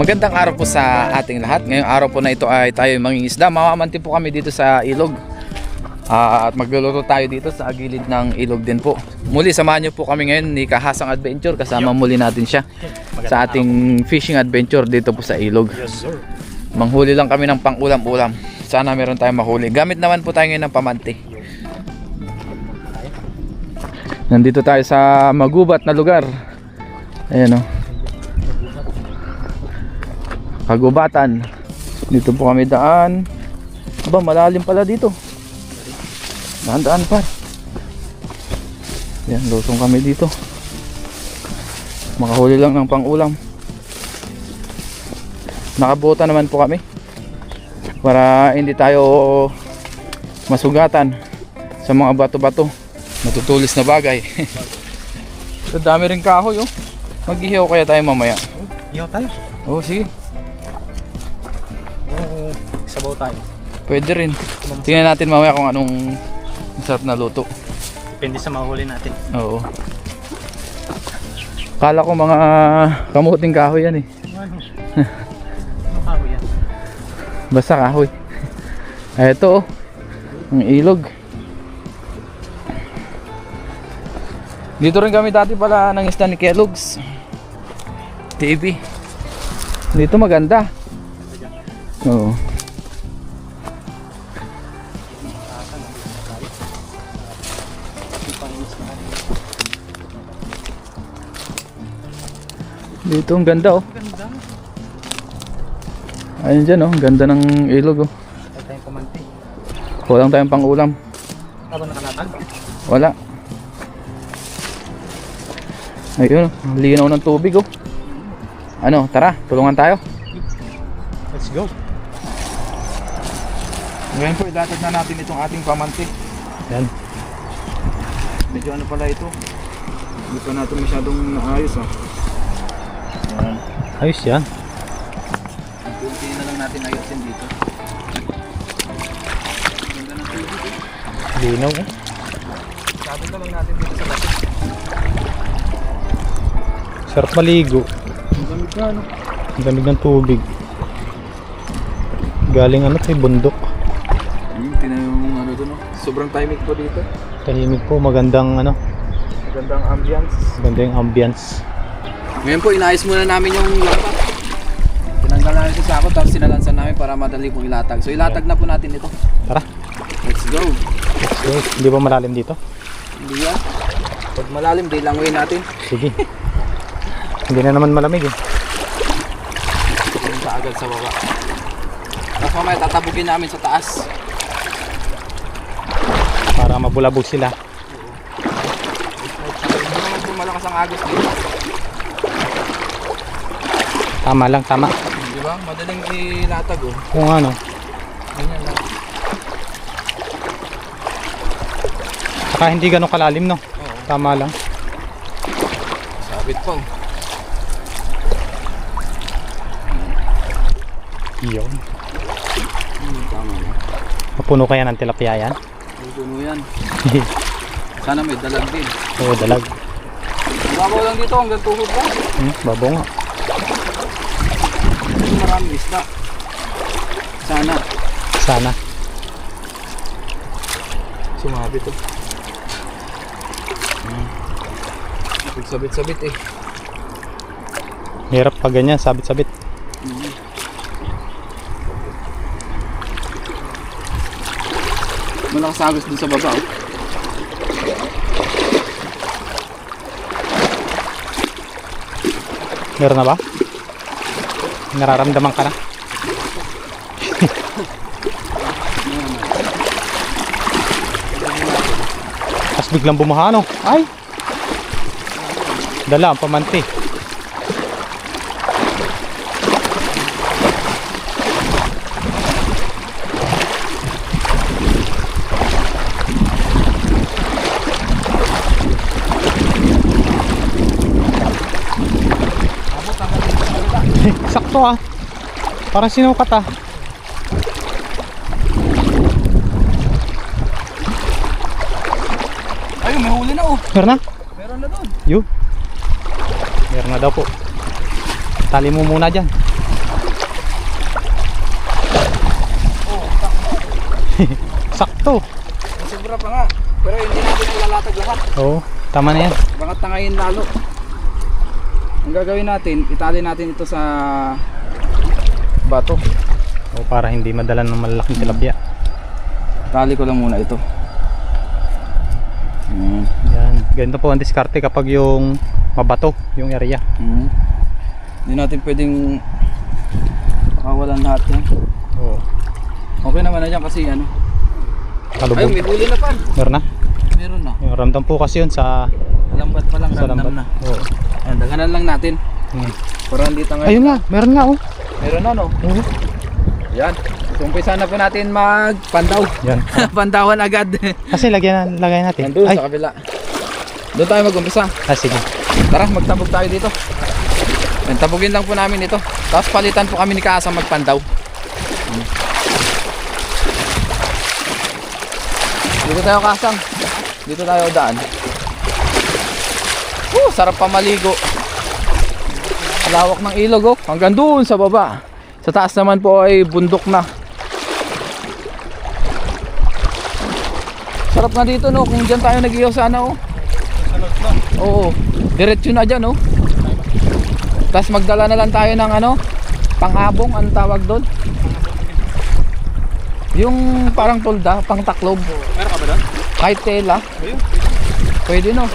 Magandang araw po sa ating lahat. Ngayong araw po na ito ay tayo mangingisda. Mamamanti po kami dito sa ilog. At magluluto tayo dito sa gilid ng ilog din po. Muli samahan niyo po kami ngayon ni Kahasang Adventure. Kasama muli natin siya sa ating fishing adventure dito po sa ilog. Manghuli lang kami ng pang-ulam-ulam. Sana meron tayong mahuli. Gamit naman po tayo ngayon ng pamanti. Nandito tayo sa magubat na lugar. Ayan o. Kagubatan. Dito po kami daan. Aba, malalim pala dito. Daan-daan pa. Yan, lusong kami dito. Makahuli lang ng pang-ulam. Nakabota naman po kami para hindi tayo masugatan sa mga bato-bato, matutulis na bagay. So, dami rin kahoy oh. Mag-ihaw kaya tayo mamaya. Ihaw tayo? Oo, sige. Sabaw tayo. Pwede rin. Tingnan natin mamaya kung anong masarap na luto. Depende sa mahuli natin. Oo. Kala ko mga kamuting kahoy yan eh. Ano? Ano kahoy yan? Basta kahoy. Eto oh. Ang ilog. Dito rin kami dati pala ng isda ni Kellogg's TV. Dito maganda. Oo. Dito ang ganda oh. Ayun dyan oh, ang ganda ng ilog oh. Wala tayong pamanti. Walang tayong pang ulam. Habang nakalatag? Wala. Ayun oh, linaw ng tubig oh. Ano, tara, tulungan tayo. Let's go. Ngayon po, ilatag na natin itong ating pamanti. Yan. Medyo ano pala ito. Hindi pa natin masyadong naayos ah. Ayan. Ayos yan. Kunti na lang natin ayusin dito. Ganda ng tubig eh. Linaw eh. Sabi na lang natin dito sa bato. Sarap maligo. Ang gamit ka ano. Ang lamig ng tubig. Galing ano tayo, bundok. Tingnan yung ano doon oh. Sobrang timing po dito. Tahimik po, magandang ano. Magandang ambience. Maganda yung ambience. Ngayon po, inayos muna namin yung lambat. Tinanggal namin sa sako, tapos sinalansan namin para madali pong ilatag. So ilatag na po natin ito. Tara. Let's go. Let's go. Hindi ba malalim dito? Hindi yan. Pag malalim, di langoyin natin. Sige. Hindi na naman malamig eh. Punta agad sa baba. Tapos mamaya tatabugin namin sa taas. Para mabulabog sila. Hindi naman po malakas ang agos dito. Tama lang, tama. Di ba? Madaling ilatag oh. Kung ano. Ganyan lang. Saka hindi ganun kalalim no. Oo. Tama lang. Sabit pa oh. Iyon. Tama na. Mapuno kaya ng tilapia yan? May puno yan. Sana may dalag din. Oo, dalag. Babaw lang dito hanggang tuhod lang. Babo nga. Maraming isda. Sana. Sana. Sumabit oh. Sabit-sabit eh. Hirap pag ganyan, sabit-sabit. Malakas agos dun sa baba oh. Meron na ba? Nararamdaman ka na? Tapos biglang bumaha no? Ay! Dala ang pamanti. Sakto ah. Parang sinukat ah. Ayun, may huli na oh. Meron na? Meron na doon. Yun. Meron na daw po. Tali mo muna dyan. Sakto. Sobra pa nga. Pero hindi natin ilalatag lahat. Oo, tama na yan. Baka tangayin lalo. Ang gagawin natin, itali natin ito sa bato. O para hindi madala ng malalaking tilapia. Tali ko lang muna ito. Yan. Ganito po ang diskarte kapag yung mabato yung area. Hindi natin pwedeng pakawalan lahat yan. Oo. Okay naman na dyan kasi ano. Ayun, Kalubog. may huli na pa. Meron na. Meron na. Yung ramdam po kasi yun sa Lambat pa lang, sa random lambat. na. Oo. Ayan, daganan lang natin. Para hindi tangayin. Ayun nga, meron nga oh. Meron na no. Oo. Yan. So, umpisa na po natin magpandaw. Yan. Pandawan agad. Kasi lagyan natin. Nandun Ay. sa kabila. Doon tayo mag-umpisa. Sige. Tara, magtabog tayo dito. Yan, tabugin lang po namin ito. Tapos palitan po kami ni Kaasa magpandaw. Dito tayo, Kasang. Dito tayo daan. Sarap pa maligo. Lawak ng ilog oh. Hanggang doon sa baba. Sa taas naman po ay bundok na. Sarap na dito no. Kung dyan tayo nag-iyaw sana oh. Oo. Diretso na dyan oh. Tapos magdala na lang tayo ng ano, pang-abong, anong tawag doon? Yung parang tolda, pang-taklob. Meron ka ba doon? Kahit tela. Pwede no.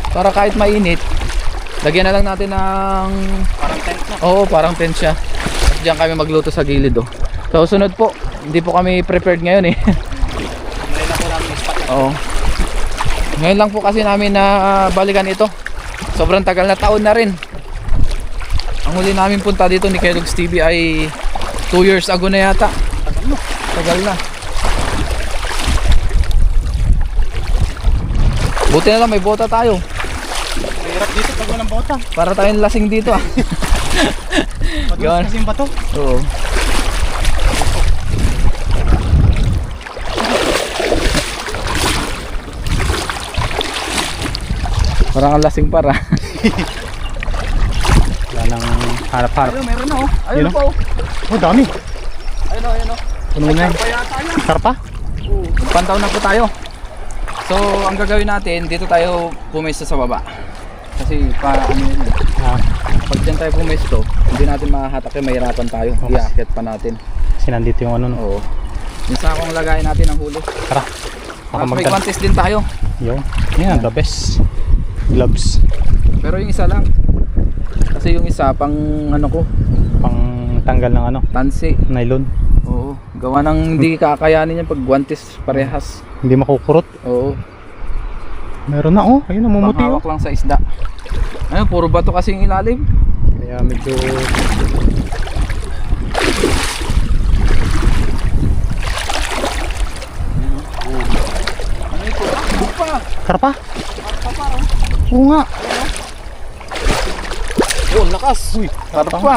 Para kahit mainit, lagyan na lang natin ng Parang tent na. oo, parang tent siya. At diyan kami magluto sa gilid oh. So sunod po, hindi po kami prepared ngayon eh. Ngayon na po namin yung spot. Oo. Ngayon lang po kasi namin na balikan ito. Sobrang tagal na taon na rin. Ang huli namin punta dito ni Kellogg's TV ay 2 years ago na yata. Tagal na. Buti na lang may bota tayo. Mahirap dito pag walang bota. Para tayong lasing dito ah. Madulas kasi yung bato. Oo. Parang ang lasing para. Wala nang harap-harap. Ayun, meron na oh. Yun, Ayun oh. po. Oh, dami. Ayun oh, ayun oh. Puno na yan. Yata yun. Karpa? Pantaw na po tayo. So, ang gagawin natin, dito tayo pumesto sa baba. Kasi ano yun, Ah, pag dyan tayo pumesto, hindi natin mahahatak yung mahirapan tayo. Okay. Iakyat pa natin. kasi nandito yung ano no. Oo. Yung sakong lagayin natin ang huli. Tara. Baka Tapos may magdala. guantes din tayo. Yun. Yan, the best. Gloves. Pero yung isa lang. Kasi yung isa pang ano ko, Pang tanggal ng ano, tansi. nylon. Oo. Gawa ng hindi kakayanin yan pag guantes parehas. Hindi makukurot. Oo. Meron na oh. Ayun, namumuti oh. Panghawak lang sa isda. Ayun, puro bato kasi yung ilalim. Kaya medyo Ano ito? Ano pa? karpa. Karpa pa oh. Oo nga. Yun, lakas. Uy, Karpa.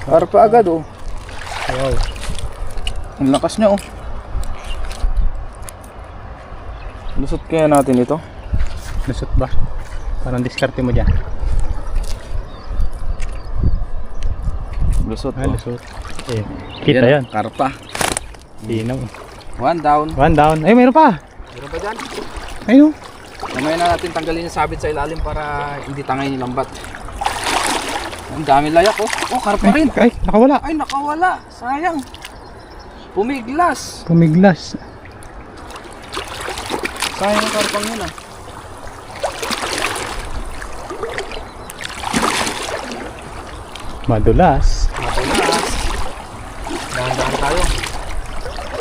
Karpa agad oh. Wow. Ang lakas niya oh. Lusot kaya natin ito. Lusot ba? Parang diskarte mo dyan. Lusot Ah, oh. lusot. Eh, kita yan. Karpa. Linaw. One down. One down. Ay, mayroon pa. Meron ba dyan? Ayun. Mamaya na natin tanggalin yung sabit sa ilalim para hindi tangay yung lambat. Ang dami layak oh. Oh, karpa rin. Ay, nakawala. Ay, nakawala. Sayang. Pumiglas. Pumiglas. Sayang ang karpang yun ah. Madulas. Madulas. Dahan-dahan tayo.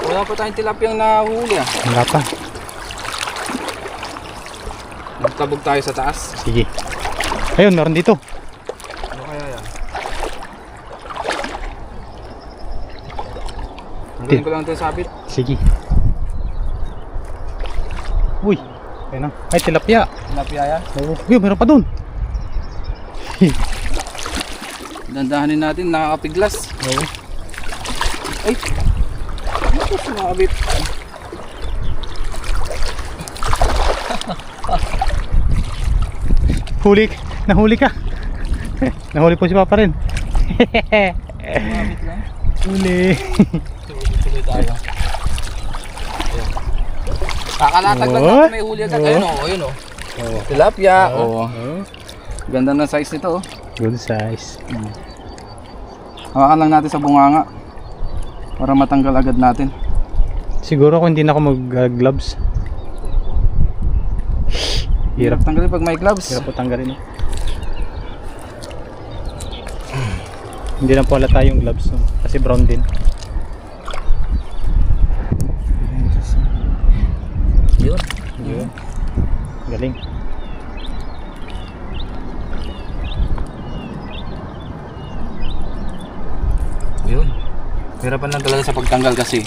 Wala pa tayong tilapiyang nahuli ah. Wala pa. Magtabog tayo sa taas. Sige. Ayun, meron dito. Ano kaya yan? Tanggalin ko lang ito yung sabit. Sige. Uy. Ayun na. Ay, tilapia. Tilapia yan. Oo. Uy, meron pa dun. Dandahanin natin, nakakapiglas. Oo. Ay! Ano ito sumabit? Huli. Nahuli ka. Nahuli po si Papa rin. Sumabit lang. Huli. tayo. Ayun. Kakalatag lang Oh. natin may huli agad. Ayun o, ayun o. Oh. Tilapia. Oh. Ganda ng size nito. Good size. Hawakan lang natin sa bunganga para matanggal agad natin. Siguro kung hindi na ako mag-gloves. Hirap tanggalin pag may gloves. Hirap po tanggalin. Hindi na po halata yung gloves, no? Kasi brown din. Yun. Yun. Galing. Yun. Hirapan lang talaga sa pagtanggal kasi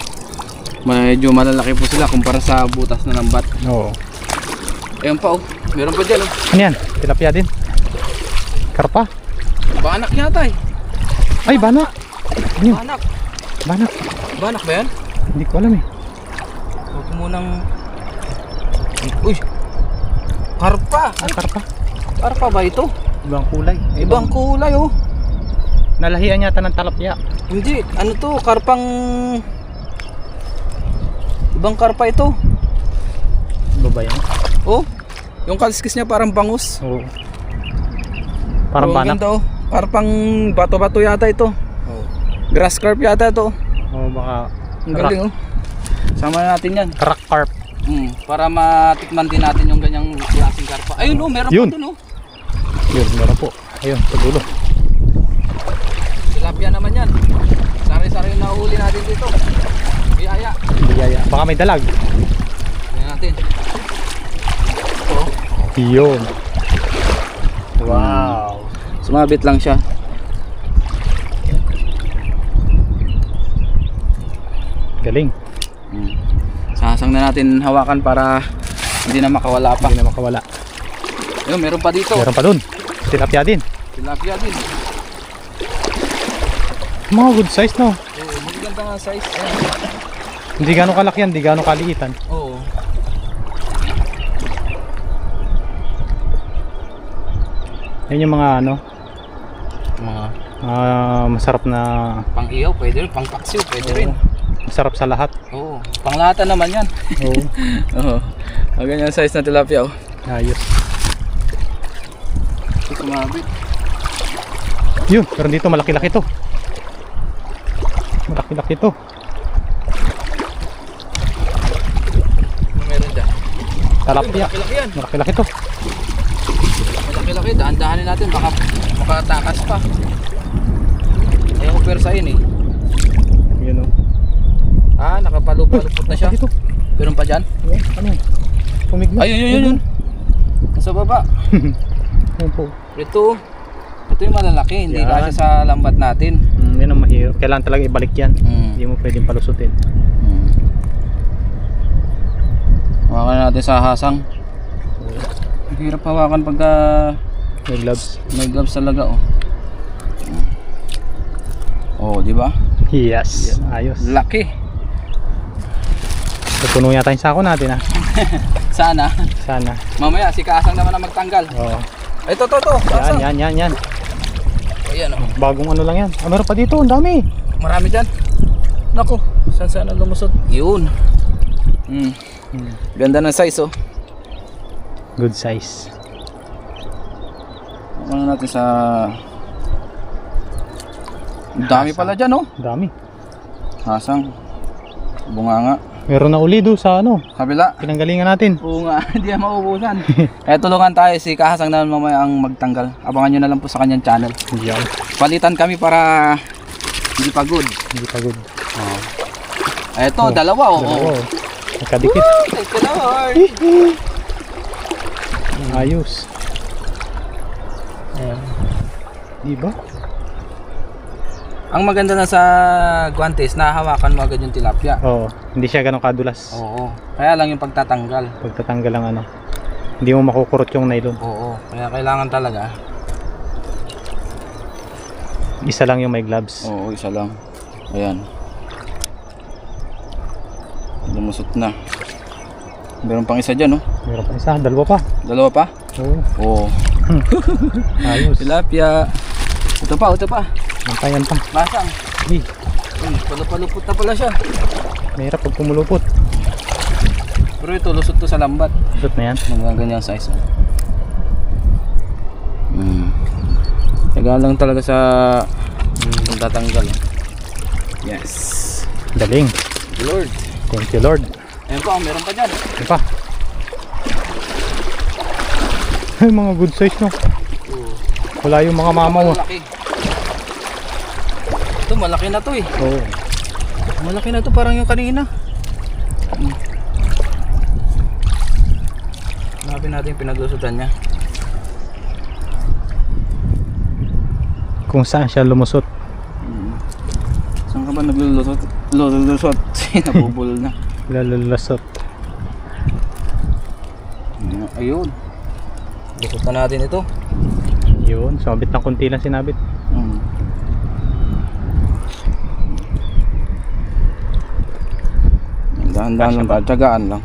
medyo malalaki po sila kumpara sa butas na lambat. Oo. Ayun pa oh. Meron pa dyan oh. Ano yan? Tilapia din? Karpa? Banak yata eh. Ay, banak! Ano yun? Banak. Banak. Banak ba yan? Hindi ko alam eh. Huwag ko munang... Uy! Karpa! Ah, karpa. Karpa ba ito? Ibang kulay. Ibang kulay oh. Nalahian yata ng talapia. Hindi, ano to? Karpang... Ibang karpa ito. Ano ba yan? Oh, yung kaliskis niya parang bangus. Oo. Parang Oh, ang banak. ganda, oh. Karpang bato-bato yata ito. Oo. Grass carp yata ito. Oo, baka Ang galing oh. Sama natin yan. rock carp. Para matikman din natin yung ganyang klaseng karpa. Ayun oh, meron Yun. pa dun oh. Yun, meron po. Ayun, sa dulo. Tilapia naman yan. Sari-sari yung nahuli natin dito. Biyaya. Biyaya. Baka may dalag. Tingnan natin. Ito oh. Yun. Wow. Sumabit lang siya. Galing. Sasang na natin hawakan para hindi na makawala pa. Hindi na makawala. Ayun, meron pa dito. Meron pa dun. Tilapia din. Tilapia din. Mga good size, no? Oo, magaganda nga size. Ayan. Hindi gano'ng kalaki yan, hindi gano'ng kaliitan. Oo. Yan yung mga ano, Mga masarap na, pang iyaw, pwede rin. Pang paksiw, pwede rin. masarap sa lahat. Oo. Panglahatan naman yan. Oo. Oo. Ang ganyan size na tilapia. Oh. Ayos. Sumabit. Yun, pero dito malaki-laki to. Malaki-laki to. Ano meron dyan? Talapia. Malaki-laki yan. Malaki-laki to. Malaki-laki. Dahan-dahanin natin. Baka makatakas pa. Ayaw ko persahin eh. Yun o. Ah, nakapalupalupot na siya. Dito. Meron pa dyan? Ano yun? Pumigla. Ayun, yun, yun, yun. Nasa baba. Ayun po. Ito yung malalaki. Hindi Yan. kasya sa lambat natin. Yan ang mahirap. Kailangan talaga ibalik yan. Hindi mo pwedeng palusutin. Hawakan natin sa hasang. Hirap hawakan pagka May gloves. may gloves talaga oh. Oh, di ba? Yes. Ayos. Laki. Puno yata yung sako natin ha. Sana. Sana. Mamaya si Kasang naman ang magtanggal. Oo. Ito, to. Kasang. Yan. Ayan oh. Bagong ano lang yan. Ah, meron pa dito. Ang dami. Marami dyan. Naku, saan na lumusot? Yun. Ganda ng size oh. Good size. Ano natin sa... Ang dami pala dyan oh. Dami. Hasang. Bunganga. Meron na uli do sa ano. Kabila. Pinanggalingan natin. Oo nga, hindi na mauubusan. Kaya tulungan tayo si Kahasang naman mamaya ang magtanggal. Abangan nyo na lang po sa kanyang channel. Yan. Palitan kami para hindi pagod. Hindi pagod. Eto, dalawa oh. Dalawa. Nakadikit. Thank you Lord. Ayos. Diba? Ang maganda na sa guantes, nahawakan mo agad yung tilapia. Oo. Hindi siya ganun kadulas. Oo. Kaya lang yung pagtatanggal. Pagtatanggal ang ano. Hindi mo makukurot yung nylon. Oo. Kaya kailangan talaga. Isa lang yung may gloves. Oo, isa lang. Ayan. Lumusot na. Meron pang isa dyan, oh. Meron pa isa. Dalawa pa. Dalawa pa? Oo. Oo. Ayos. Tilapia. Ito pa. Yan pa. Masang. Eh. Palupalupot na pala siya. Mahirap pag pumulupot. Pero ito, lusot to sa lambat. Lusot na yan. Mga ganyang size. Tagal lang talaga sa tatanggal. Yes. Galing. Lord. Thank you Lord. Ayun pa, meron pa dyan. Ano pa? Ay, mga good size no. Wala yung mga mamaw. Malaki. Ito, malaki na to eh. Oo. Malaki na to, parang yung kanina. Hanapin natin yung pinaglusutan niya. Kung saan siya lumusot. Saan ka ba naglulusot? Lulusot. Nabubul na. Lalulusot. Ayun. Lusutan natin ito. Yun, sumabit ng konti lang sinabit. Dahan-dahan lang ba? Tiyagaan lang.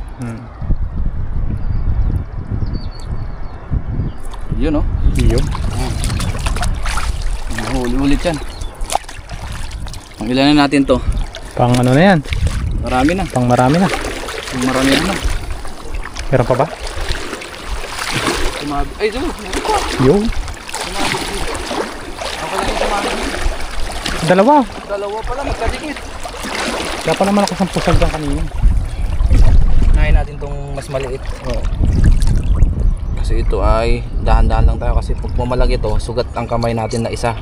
Yun oh. Yun. Huli-ulit yan. Ang ilan na natin to? Pang ano na yan? Marami na. Pang marami na. Marami na. Meron pa ba? Ay, ito. Meron pa. Yun. Ako lang yung sumami. Dalawa. Dalawa pala, magkadikit. Kaya pa naman ako sa pusag dyan kanina. Nahin natin tong mas maliit. Kasi ito ay dahan-dahan lang tayo kasi pag pumalag ito, sugat ang kamay natin na isa.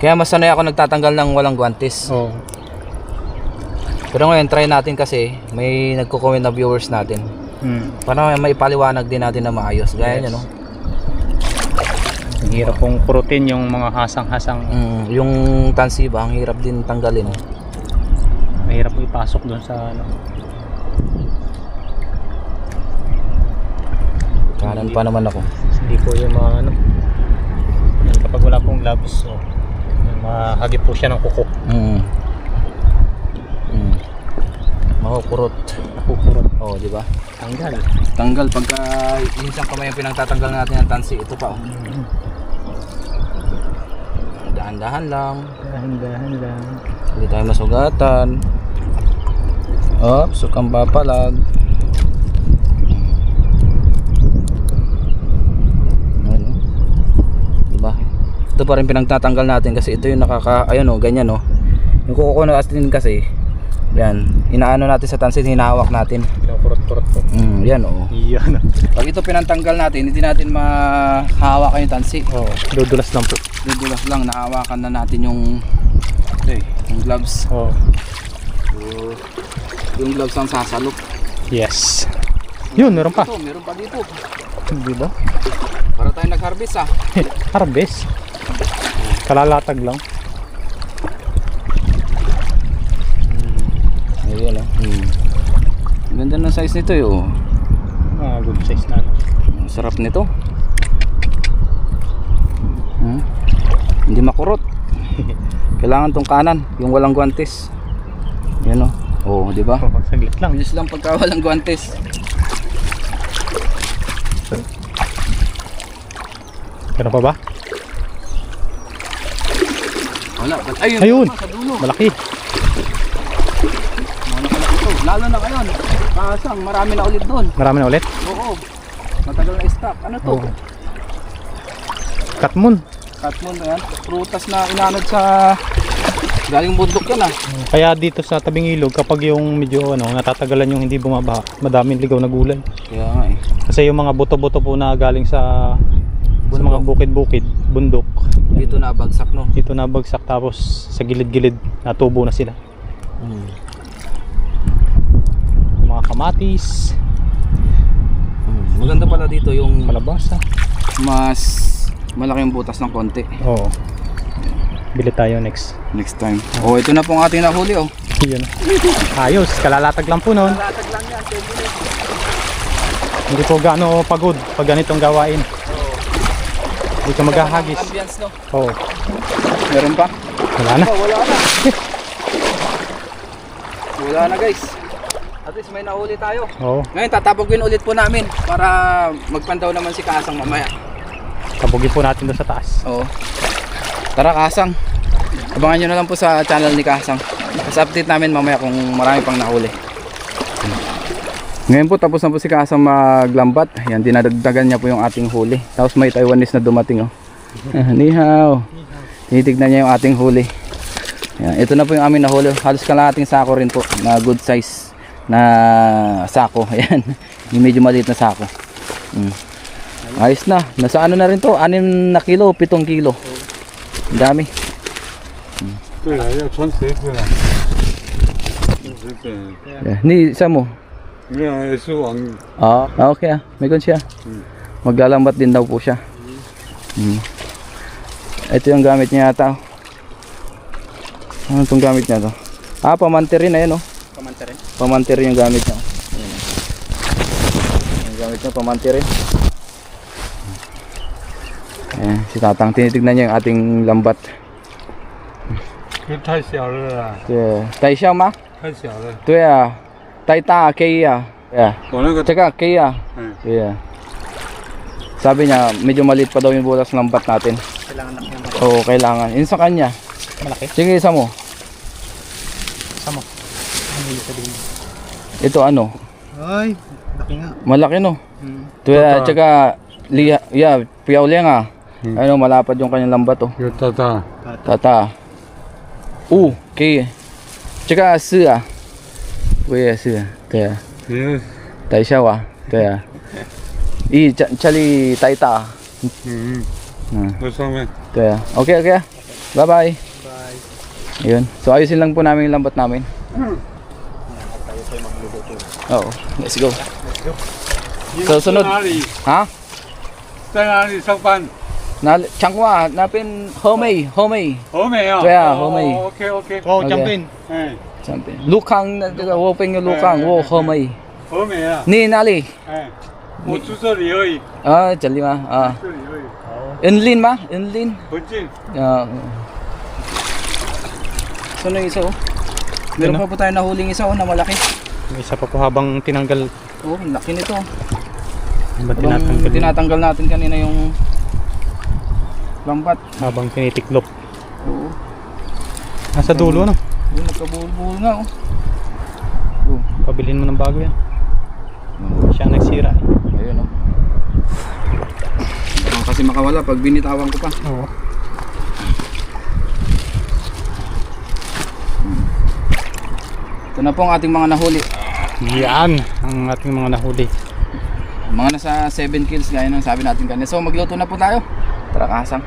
Kaya mas sanay ako nagtatanggal ng walang guantes. Oo. Pero ngayon try natin kasi may nagko-comment na viewers natin. Para may paliwanag din natin na maayos. Gaya nyo no? Ang hirap pong purutin yung mga hasang-hasang. Yung tansiba, ang hirap din tanggalin. Mahirap po ipasok doon sa ano. Kanan pa naman ako. Hindi po yung mga ano. Yan, kapag wala pong gloves, so, mahagip po siya ng kuko. Makukurot. Nakukurot. Oh, di ba? Tanggal. Tanggal pagka isang kamay ang pinagtatanggal natin ng tansi. Ito pa oh. Dahan-dahan lang. Dahan-dahan lang. Hindi tayo masugatan. Oops, sukang papalag. Ano? Diba? Ito pa rin pinagtatanggal natin kasi ito yung ayun oh, ganyan oh. Yung kuko na asin kasi yan, inaano natin sa tansin, hinahawak natin. Kurot-kurot po. Yan oh. Yan. Pag ito pinantanggal natin, hindi natin mahahawakan yung tansi. Oo, dudulas lang po. Dudulas lang, nahawakan na natin yung yung gloves. Oo. So, yung gloves ang sasalok. Yes. Yun, meron pa. Ito, meron pa dito. Di ba? Para tayo nag-harvest ah. Harvest. Kalalatag lang. Ayan ah. Ganda ng size nito eh oh. Good size na. Ang sarap nito. Hindi makurot. Kailangan tong kanan, yung walang guantes. Yan oh. Oh, di ba? Saglit lang. Bilis lang pagka walang guantes. Meron pa ba? Wala. Ayun. Ayun. Sa dulo. Malaki. Lalo na ngayon. Kasang marami na ulit doon. Marami na ulit? Oo. Matagal na stock. Ano to? Oo. Katmon. Katmon na yan. Prutas na inanod sa galing bundok yan ah. Kaya dito sa tabing ilog kapag yung medyo ano, natatagalan yung hindi bumabaha, madaming ligaw na gulay. Kaya nga eh. Kasi yung mga buto-buto po na galing sa mga bukid-bukid, bundok. Dito na bagsak no. Dito na bagsak tapos sa gilid-gilid natubo na sila. Mga kamatis, Maganda pala dito yung kalabasa. mas malaking butas ng konti. Oo. Bili tayo next time. Oh, ito na pong ating nahuli oh. Yun. Ayos, kalalatag lang po noon. Latag lang yan, 10 minutes. Hindi po gaano pagod pag ganitong gawain. Hindi ka maghahagis. Ambience no. Oo. Meron pa? Wala na. Oh, wala na. Wala na guys. At least may nahuli tayo. Oo. Ngayon tatapagin ulit po namin para magpandaw naman si Kasang mamaya. Kabugin po natin doon sa taas. Oo. Tara Kasang. Abangan nyo na lang po sa channel ni Kasang. Tapos update namin mamaya kung marami pang nahuli. Ngayon po tapos na po si Kasang maglambat. Ayan, dinadagdagan niya po yung ating huli. Tapos may Taiwanese na dumating oh. Ni hao. Tinitignan niya yung ating huli. Ayan, ito na po yung aming nahuli. Halos kalahating sako rin po na good size na sako. Ayan, yung medyo maliit na sako. Ayos na. Nasa ano na rin to? 6 na kilo, 7 kilo. Ang dami. 对了，要穿鞋子了。这边 Ni, isa mo? 没有，也是往 Okay ah. May kun siya. Maglalambat din daw po siya. Ito yung gamit niya yata. Ano itong gamit niya to? Pamante rin. Ayan oh. Pamante rin. Pamante rin yung gamit niya. Ayan. Yung gamit niya, pamante rin. Ayan, si Tatang. Tinitignan niya yung ating lambat. 这太小了啦，对，带小吗？太小了。对啊，带大可以啊。对啊，我那个， tsaka kay ah. 嗯， Yeah. Sabi niya, medyo maliit pa daw yung butas ng lambat natin. Kailangan laki ng Oo, kailangan. Yun sa kanya. malaki. Sige, isa mo. Sama. Ano yung sabihin? Ito ano? Ay, laki nga. Malaki no? Tata. Tsaka, yeah, piyaw liang ah. Ano, malapad yung kanyang lambat oh. 有大大，Tata.可以。这个是啊，我也是，对啊，也，等一下啊，对啊。这里带大，那上面，对啊，OK OK，bye bye。 Bye. Ayun. So ayusin lang po namin yung lambat namin. Oo, let's go. 你走走那哪里？ Ha? 在哪里上班？ Chang Hua, napin Homei. 欧美啊？对啊欧美 OK OK。 Oh, Okay. jumpin. 哎， Champion. Lukang, wo peng yung Lukang, wo Homei. 欧美啊。 Ni nali? 哎，我住这里而已， 这里吗？这里而已， Inlin ma? Inlin. 不近。 So na isa oh. Meron pa po tayo nahuling isa oh na malaki. May isa pa po habang tinanggal. Oh, laki nito. Habang Habang tinatanggal natin kanina yung lambat. Habang tinitiklop. Oo. Nasa dulo no? Yung nagkabuhol-buhol nga oh. Oh. Pabilin mo ng bago yan. Siya ang nagsira. Ayun oh. Baka kasi makawala pag binitawan ko pa. Oo. Ito na po ang ating mga nahuli. Yan ang ating mga nahuli. Mga nasa 7 kills gaya ng sabi natin kanina. So magluto na po tayo. Tara Kasang.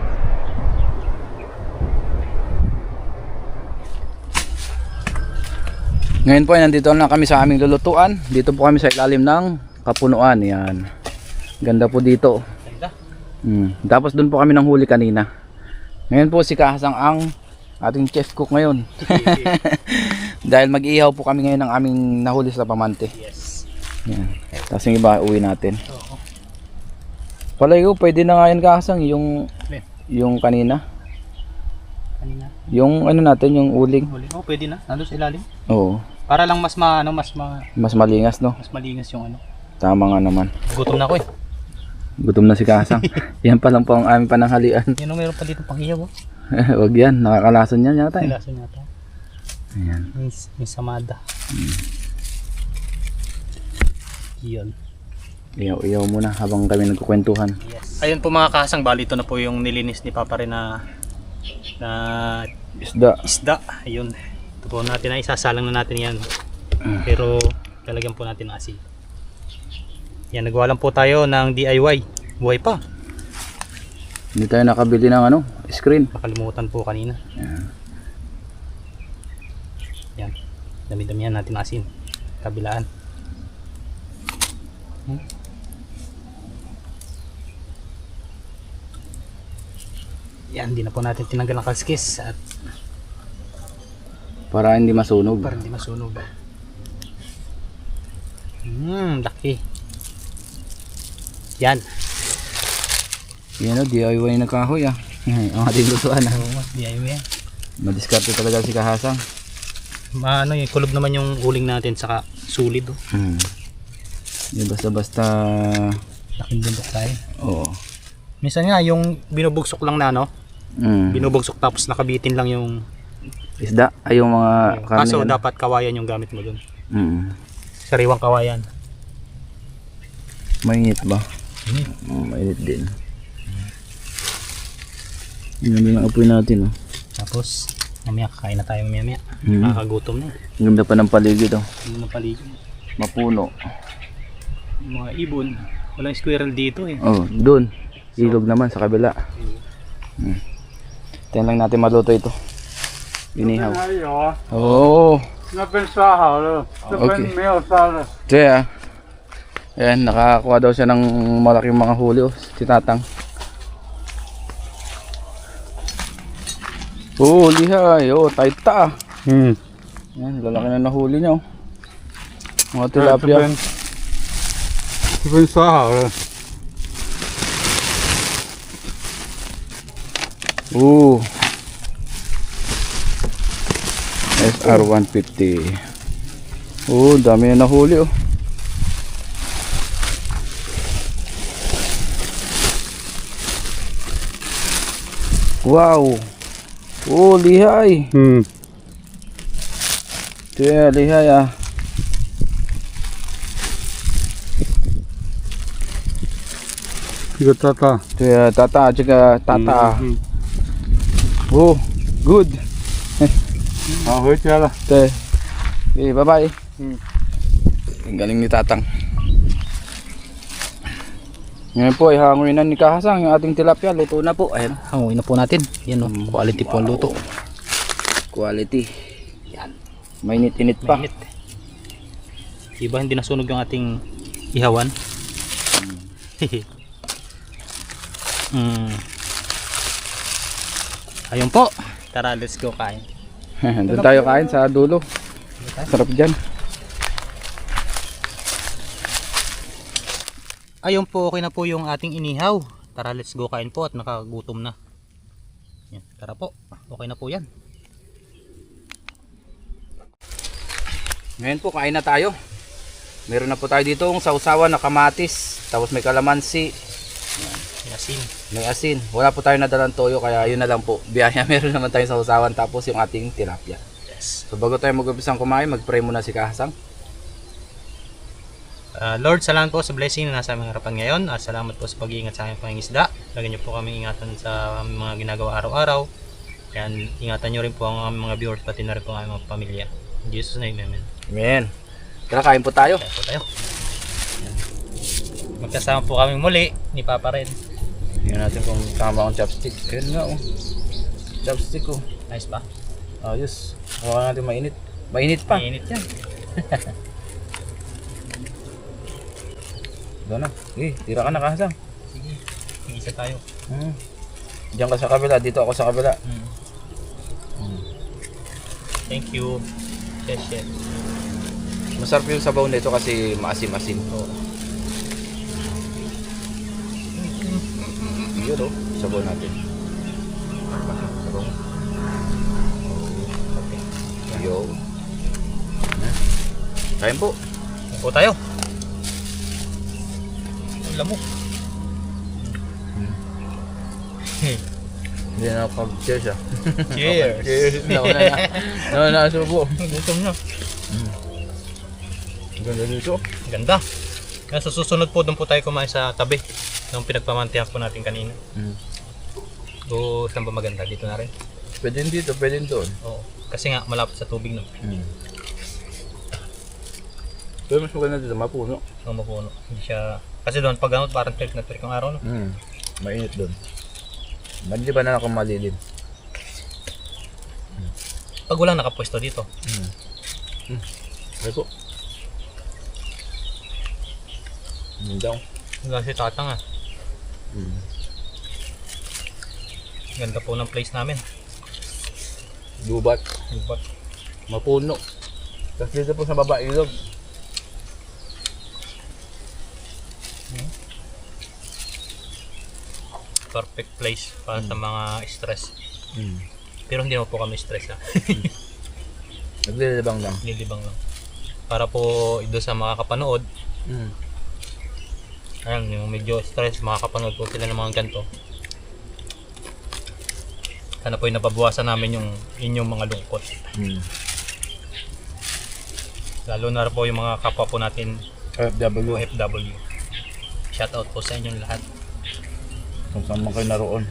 Ngayon po ay nandito na kami sa aming lulutuan. Dito po kami sa ilalim ng kapunuan. Yan. Ganda po dito. Ganda. Tapos doon po kami nang huli kanina. Ngayon po si Kasang ang ating chef cook ngayon. Dahil mag-iihaw po kami ngayon ng aming nahuli sa pamante. Yes. Yan. Tapos yung iba uwi natin. Oo. Palay ko, pwede na nga yan Kasang yung kanina. Kanina. Yung ano natin, yung uling. Huli. Oh, pwede na. Nandun sa ilalim. Oo. Para lang mas Mas malingas no? mas malingas yung ano. Tama nga naman. Gutom na ako eh. Gutom na si Kasang. Yan pa lang po ang aming pananghalian. Yan o, meron pa dito panghiyaw oh. Wag yan, nakakalason yan yata eh. Nilaso niya ito. Ayan. May samada. Yun. Iyaw muna habang kami nagkukwentuhan. Yes. Ayun po mga Kasang, bali ito na po yung nilinis ni Papa rin na Isda. Ayun. Ito po natin na isasalang na natin yan. Pero lalagyan po natin ng asin. Yan, nagawa lang po tayo ng DIY. Buhay pa. Hindi tayo nakabili ng ano, screen. Nakalimutan po kanina. Yan. Dami-damihan natin ng asin. Kabilaan. Yan, hindi na po natin tinanggal ang kalskis at Para hindi masunog. para hindi masunog. Laki. Yan. Yan o, DIY na kahoy ah. Ang ating lutuan ah. Oo, DIY yan. Madiskarte talaga si Kasang. Ano yung kulob naman yung uling natin saka sulid oh. Yung basta-basta. Laking bundok tayo. Oo. Minsan nga yung binubugsok lang na no, Mm. binubugsok tapos nakabitin lang yung Isda ay yung mga karne. Kaso yan. dapat kawayan yung gamit mo dun. Mm. Sariwang kawayan. Mainit ba? Mainit din. Yan din ang apoy natin. Oh. Tapos, mamaya kakain na tayo mamaya. Mm. Nakakagutom na. Ang ganda pa ng paligid. Oh. Hindi mapaligid. Mapuno. Mga ibon. Walang squirrel dito eh. Oh, doon. Ilog naman sa kabila. Tayo lang natin maluto ito. Inihaw. 还有啊， Oh. 那边杀好了，这边 OK 没有杀了。 Kaya, ayan, nakakuha daw siya ng malaking mga huli. Oh, si Tatang. Oh, lihay. Oh, taita. 嗯， Ayan, lalaki na nahuli niya. Oh. Mga 这 tilapia. 边这边杀好了。 Oh. SR150. Oh, dami na nahuli. Oh. Wow. Oh, lihay. 嗯， Kaya lihay ah. 这个大大。 Kaya tata, tsaka tata. 嗯， Oh, good. 好，回家了。 Okay, bye bye. Hmm. Ang galing ni Tatang. Ngayon po, ihanguin na ni Kahasang yung ating tilapia. Luto na po. Ayan. Hanguin na po natin. Yan o. Quality po ang luto. Quality. Yan. Mainit-init pa. Mainit. Diba hindi nasunog yung ating ihawan? Ayun po. Tara, let's go kain. Doon tayo kain sa dulo. Sarap dyan. Ayun po, okay na po yung ating inihaw. Tara, let's go kain po at nakagutom na. Yan, tara po. Okay na po yan. Ngayon po, kain na tayo. Meron na po tayo dito yung sausawan na kamatis. Tapos may kalamansi. Yasin. May asin. Wala po tayo nadalang toyo kaya yun na lang po. Biyaya meron naman tayong sausawan tapos yung ating tilapia. Yes. So bago tayo mag-umpisang kumain, mag-pray muna si Kahasang. Lord, salamat po sa blessing na nasa aming harapan ngayon. Salamat po sa pag-iingat sa aming pangingisda. Lagyan niyo po kami ingatan sa aming mga ginagawa araw-araw. Kaya ingatan niyo rin po ang aming mga viewers, pati na rin po ang aming mga pamilya. In Jesus' name, amen. Amen. Tara, kain po tayo. Kaya po tayo. Magkasama po kami muli ni Papa Red. Tingnan natin kung tama ang chopstick. Ayun nga oh. Chopstick oh. Nice ba? Ayos. Hawakan natin mainit. Mainit pa. Mainit yan. Doon na. Tira ka na Kahasang. Sige, isa tayo. Diyan ka sa kabila. Dito ako sa kabila. Thank you. Yes, chef. Masarap yung sabaw nito kasi maasim-asim. Oo. Yun oh. Sabaw natin. Sabaw. Yo. Kain po. Kain po tayo. Ang lamok. Hindi na pag-cheers ah. Cheers. Cheers. Nauna na subo. Gutom na. Ganda dito. Ganda. Kaya sa susunod po, doon po tayo kumain sa tabi. Nung pinagpamantihan po natin kanina. O saan ba maganda? Dito na rin? Pwede dito, pwede doon. Oo. Kasi nga, malapit sa tubig no. Pero mas maganda dito, mapuno. Ang mapuno. Hindi siya... Kasi doon, pag ano, parang trick na trick ang araw no. Mainit doon. Mali ba na ako malilim? Pag walang nakapwesto dito. Ay po. Daw. Wala si Tatang ah. Ganda po ng place namin. Gubat. But, Mapuno. Tapos dito po sa baba ilog. perfect place para sa mga stress. Pero hindi naman po kami stress ha. Naglilibang lang. Nilibang lang. Para po doon sa makakapanood. Ayan, yung medyo stress, makakapanood po sila ng mga ganito. Sana po yung nababawasan namin yung inyong mga lungkot. Lalo na po yung mga kapwa po natin FW. OFW. Shoutout po sa inyong lahat. Kung saan man kayo naroon.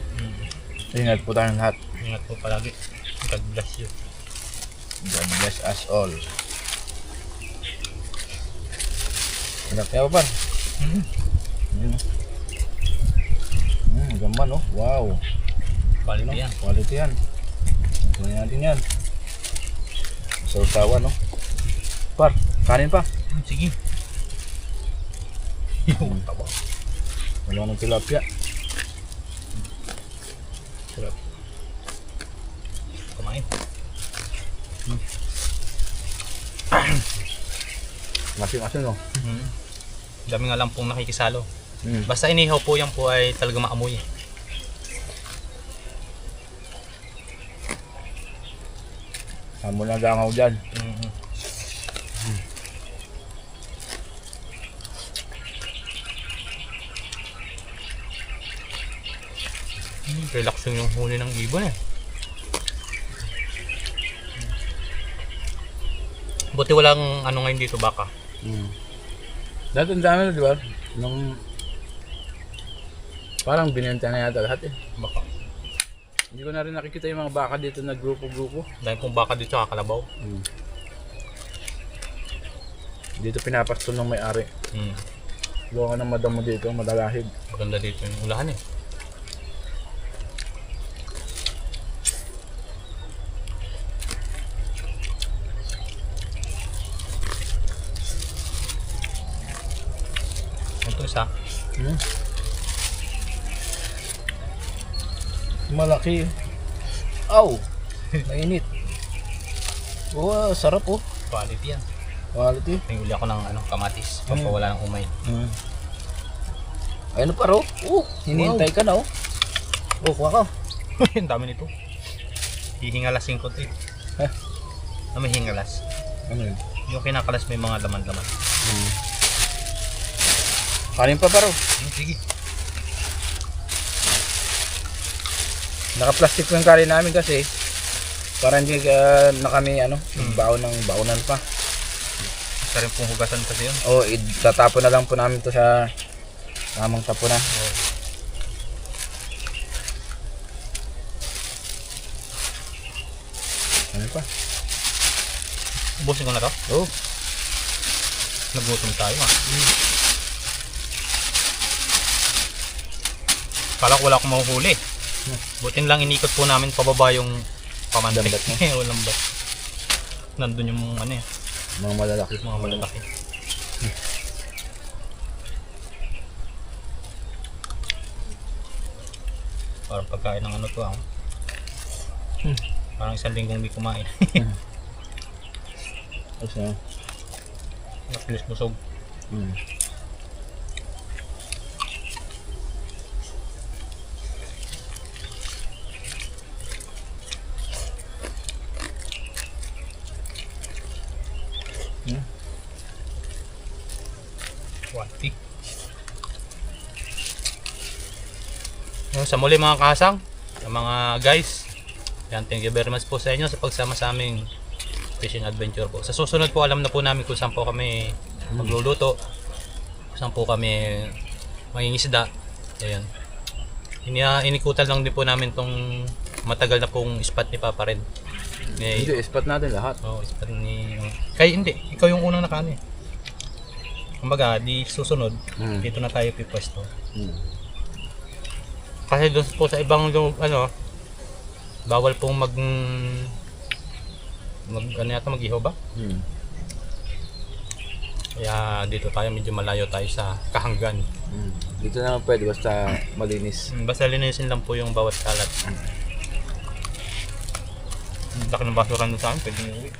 Ingat po tayong lahat. Ingat po palagi. God bless you. God bless us all. Sarap kaya pa. Gaman oh. Wow. Quality yan. Quality yan. Kunin natin yan. Sausawan no. Par, kanin pa. Sige. Yung taba. Wala ng tilapia. Sarap. Kumain. Masin-masin no. Dami nga lang pong nakikisalo. Basta inihaw po yan po ay talaga maamoy. Amo na dangaw dyan. Relaxing yung huli ng ibon eh. Buti walang ano ngayon dito baka. Dati ang dami na, di ba? Nung parang binenta na yata lahat eh. Baka. Hindi ko na rin nakikita yung mga baka dito na grupo-grupo. Dahil pong baka dito kakalabaw. Dito pinapastol ng may-ari. Gawa ka ng madam mo dito, madalahid. Maganda dito yung ulahan eh. Ito isa. Malaki. Aw! Mainit. Wow, sarap oh. Quality yan. Quality. May uli ako ng kamatis. Pampawala ng umay. Ayun pa ro. Hinihintay ka na oh. Kuha ka. Ang dami nito. Hihingalasin ko ito eh. May hingalas. Ano yun? Yung kinakalas may mga laman-laman. Kanin pa ro. Sige. Naka-plastic po yung kanin namin kasi para hindi na kami baonan pa. Isa rin pong hugasan kasi yun. Itatapon na lang po namin to sa tamang tapunan. Ano pa? Ubusin ko na to. Nagutom tayo ah. Kala ko wala akong mahuhuli. Butin lang inikot po namin pababa yung pamantik. Lambat mo? Walang bat. Nandun yung Mga malalaki. mga malalaki. Parang pagkain ng to ah. Parang isang linggong hindi kumain. Kasi Napilis busog. Wati. Sa muli mga kasang, sa mga guys, yan, thank you very much po sa inyo sa pagsama sa aming fishing adventure po. Sa susunod po alam na po namin kung saan po kami magluluto, kung saan po kami mangingisda. Ayan. Inikutan lang din po namin tong matagal na pong spot ni Papa Red. hindi, spot natin lahat. Spot ni... Kaya hindi, ikaw yung unang nakano eh. Kumbaga, di susunod, dito na tayo pipwesto. Kasi doon po sa ibang bawal pong mag-ihaw ba? Kaya dito tayo, medyo malayo tayo sa kahanggan. Dito naman pwede basta malinis. Basta linisin lang po yung bawat kalat. Laki ng basura doon sa amin, pwede nyo uwi.